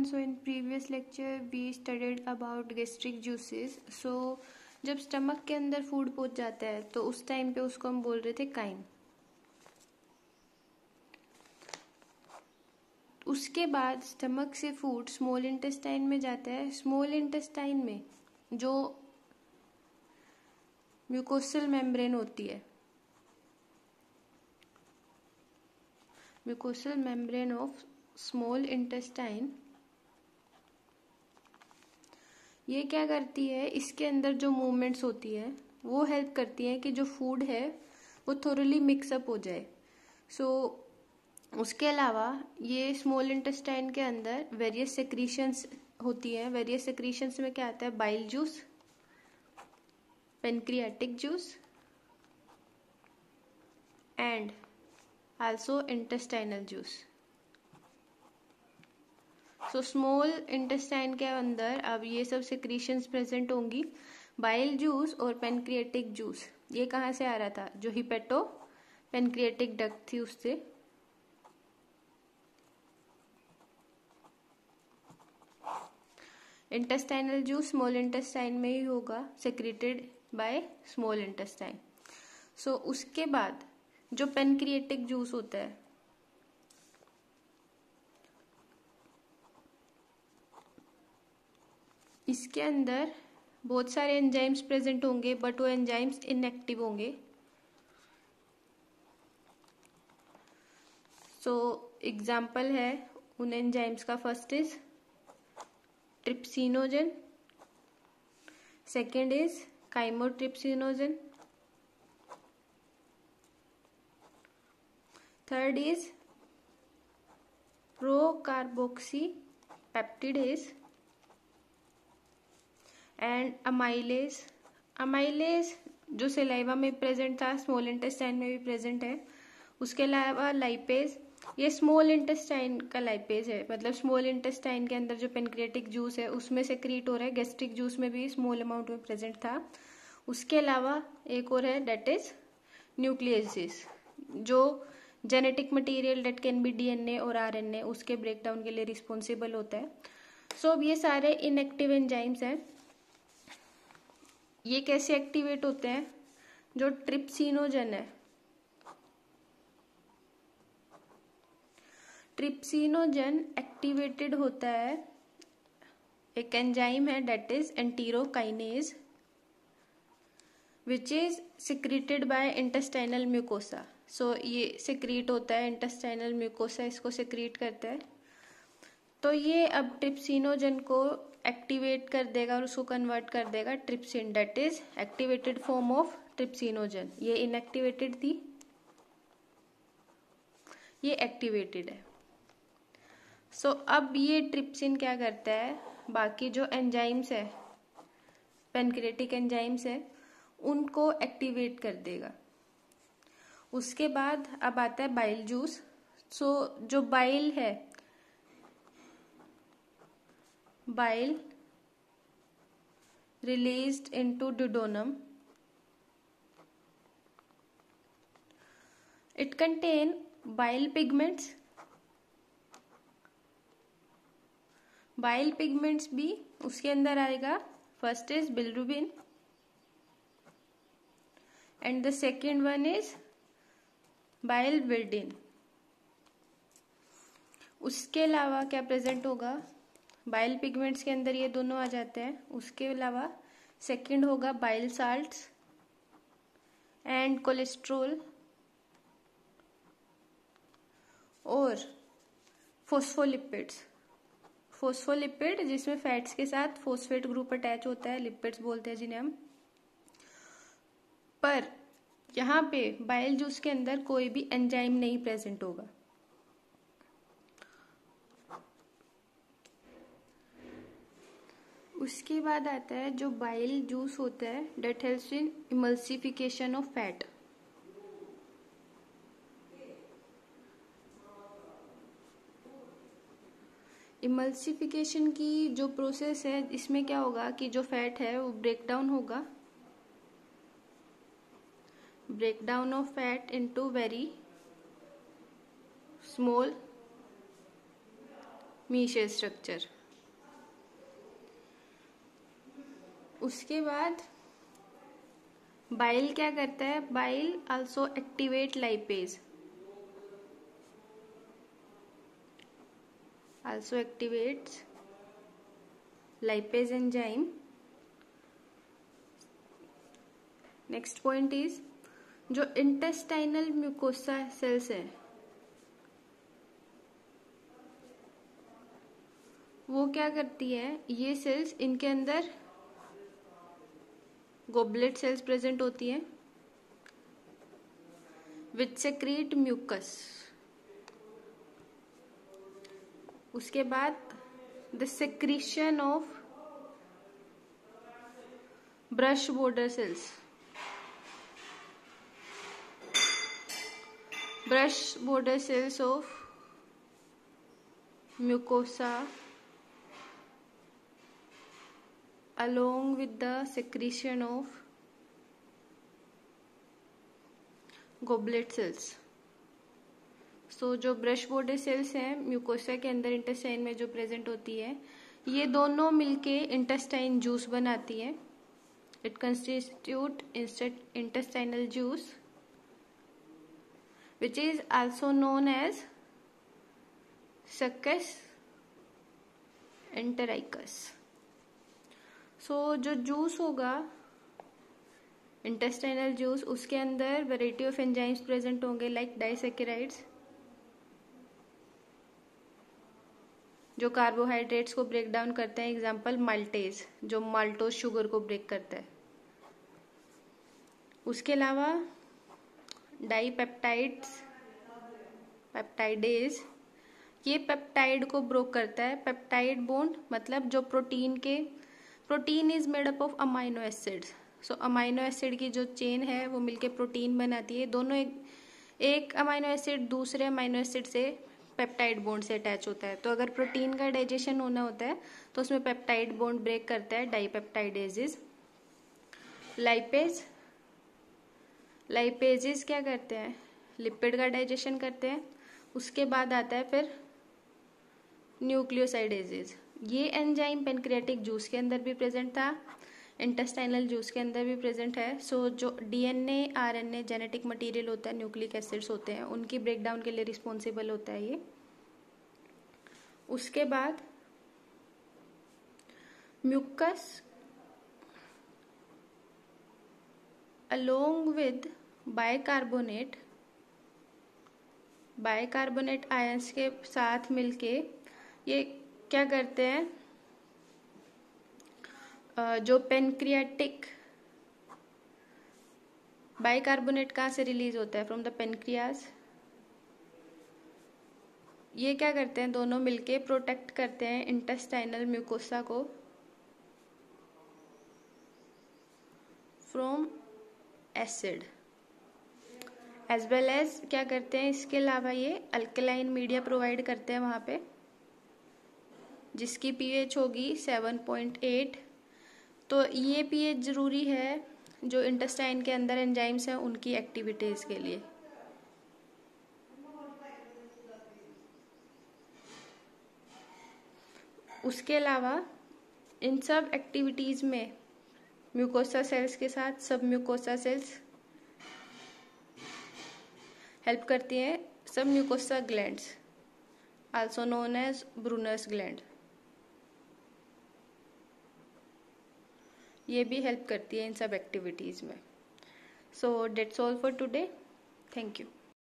everyone, so in previous lecture we studied about gastric juices. So जब stomach के अंदर food पहुंच जाता है तो उस टाइम पे उसको हम बोल रहे थे काइम. उसके बाद स्टमक से फूड स्मॉल इंटेस्टाइन में जाता है. स्मॉल इंटेस्टाइन में जो म्यूकोसल मेम्ब्रेन होती है, mucosal membrane of small intestine, ये क्या करती है, इसके अंदर जो मूवमेंट्स होती है वो हेल्प करती है कि जो फूड है वो थोरली मिक्सअप हो जाए. उसके अलावा ये स्मॉल इंटेस्टाइन के अंदर वेरियस सेक्रीशंस होती हैं. वेरियस सेक्रीशंस में क्या आता है, bile juice, pancreatic juice and also intestinal juice. Small intestine के अंदर अब ये सब सेक्रीशंस प्रेजेंट होंगी. बाइल जूस और पेनक्रियाटिक जूस ये कहाँ से आ रहा था, जो हिपेटो पेनक्रियाटिक डक्ट थी उससे. इंटेस्टाइनल जूस स्मॉल इंटेस्टाइन में ही होगा, सेक्रेटेड बाय स्मॉल इंटेस्टाइन. उसके बाद जो पेनक्रियाटिक जूस होता है, इसके अंदर बहुत सारे एंजाइम्स प्रेजेंट होंगे बट वो एंजाइम्स इनएक्टिव होंगे. एग्जाम्पल है उन एंजाइम्स का, first is trypsinogen, second is chymotrypsinogen, third is procarboxypeptidase and amylase. Amylase जो सलाइवा में प्रेजेंट था, स्मॉल इंटेस्टाइन में भी प्रेजेंट है. उसके अलावा लाइपेज, ये स्मॉल इंटेस्टाइन का लाइपेज है, मतलब स्मॉल इंटेस्टाइन के अंदर जो पेनक्रियाटिक जूस है उसमें सेक्रीट हो रहा है. गैस्ट्रिक जूस में भी स्मॉल अमाउंट में प्रेजेंट था. उसके अलावा एक और है, डेट इज न्यूक्लियसिस, जो genetic material date can be DNA और आरएनए, उसके ब्रेकडाउन के लिए रिस्पॉन्सिबल होता है. अब ये सारे इनएक्टिव एंजाइम्स हैं. ये कैसे एक्टिवेट होते हैं, जो ट्रिप्सिनोजन है, ट्रिप्सिनोजन एक्टिवेटेड होता है. एक एंजाइम है that is enterokinase which is secreted by intestinal mucosa. ये सिक्रीट होता है, इंटेस्टाइनल म्यूकोसा इसको सिक्रीट करता है. ये अब ट्रिप्सिनोजन को एक्टिवेट कर देगा और उसको कन्वर्ट कर देगा trypsin, that is activated form of trypsinogen. ये इनएक्टिवेटेड थी, ये एक्टिवेटेड है. अब ये ट्रिप्सिन क्या करता है, बाकी जो एंजाइम्स है, पेनक्रियाटिक एंजाइम्स है, उनको एक्टिवेट कर देगा. उसके बाद अब आता है बाइल जूस. जो बाइल है, bile released into duodenum, it contain bile pigments. bile pigments भी उसके अंदर आएगा. First is bilirubin and the second one is biliverdin. उसके अलावा क्या प्रेजेंट होगा, बाइल पिगमेंट्स के अंदर ये दोनों आ जाते हैं. उसके अलावा सेकंड होगा बाइल साल्ट्स एंड कोलेस्ट्रोल और फोस्फोलिपिड्स. फोस्फोलिपिड जिसमें फैट्स के साथ फोस्फेट ग्रुप अटैच होता है, लिपिड्स बोलते हैं जिन्हें हम. पर यहाँ पे बाइल जूस के अंदर कोई भी एंजाइम नहीं प्रेजेंट होगा. उसके बाद आता है जो बाइल जूस होता है, that helps in emulsification of fat. Emulsification की जो प्रोसेस है, इसमें क्या होगा कि जो फैट है वो ब्रेकडाउन होगा, breakdown of fat into very small micelle structure. उसके बाद बाइल क्या करता है, bile also activate lipase, also activates lipase enzyme. Next point is जो इंटेस्टाइनल म्यूकोसा सेल्स है वो क्या करती है, ये सेल्स इनके अंदर गोबलेट सेल्स प्रेजेंट होती है विच सेक्रीट म्यूकस। उसके बाद the secretion of brush border cells, brush border cells of mucosa along with the secretion of goblet cells। सो जो ब्रश बॉर्डर सेल्स हैं म्यूकोसा के अंदर इंटेस्टाइन में जो प्रेजेंट होती है, ये दोनों मिलके इंटेस्टाइन जूस बनाती है। It constitute intestinal juice which is also known as Succus entericus। सो जो जूस होगा इंटेस्टाइनल जूस, उसके अंदर वैरायटी ऑफ एंजाइम्स प्रेजेंट होंगे लाइक डाइसैकेराइड्स जो कार्बोहाइड्रेट्स को ब्रेक डाउन करते हैं, एग्जाम्पल माल्टेज जो माल्टोज शुगर को ब्रेक करता है। उसके अलावा डाईपेप्टाइड्स, पेप्टाइडेज, ये पेप्टाइड को ब्रोक करता है। पेप्टाइड बॉन्ड मतलब जो protein is made up of amino acids. So amino acid की जो चेन है वो मिलके प्रोटीन बनाती है। दोनों एक अमाइनो एसिड दूसरे अमाइनो एसिड से पेप्टाइड बॉन्ड से अटैच होता है। तो अगर प्रोटीन का डाइजेशन होना होता है तो उसमें पेप्टाइड बॉन्ड ब्रेक करता है डाईपेप्टाइडेजेस। लाइपेजेस क्या करते हैं, लिपिड का डाइजेशन करते हैं। उसके बाद आता है फिर न्यूक्लियोसाइडेजेस। ये एंजाइम पेनक्रियाटिक जूस के अंदर भी प्रेजेंट था, इंटेस्टाइनल जूस के अंदर भी प्रेजेंट है। सो जो डीएनए आरएनए जेनेटिक मटेरियल होता है, न्यूक्लिक एसिड्स होते हैं, उनकी ब्रेकडाउन के लिए रिस्पॉन्सिबल होता है ये। उसके बाद mucus along with bicarbonate ions के साथ मिलके ये क्या करते हैं, जो पेनक्रियाटिक बाइकार्बोनेट कहाँ से रिलीज होता है, फ्रॉम द पेनक्रियाज। ये क्या करते हैं, दोनों मिलके प्रोटेक्ट करते हैं इंटेस्टाइनल म्यूकोसा को from acid as well as क्या करते हैं, इसके अलावा ये अल्कलाइन मीडिया प्रोवाइड करते हैं वहां पे जिसकी पीएच होगी 7.8। तो ये पीएच जरूरी है जो इंटेस्टाइन के अंदर एंजाइम्स हैं उनकी एक्टिविटीज के लिए। उसके अलावा इन सब एक्टिविटीज में म्यूकोसा सेल्स के साथ सब म्यूकोसा सेल्स हेल्प करती हैं। Submucosa glands also known as Brunner's gland, ये भी हेल्प करती है इन सब एक्टिविटीज में। So that's all for today, thank you.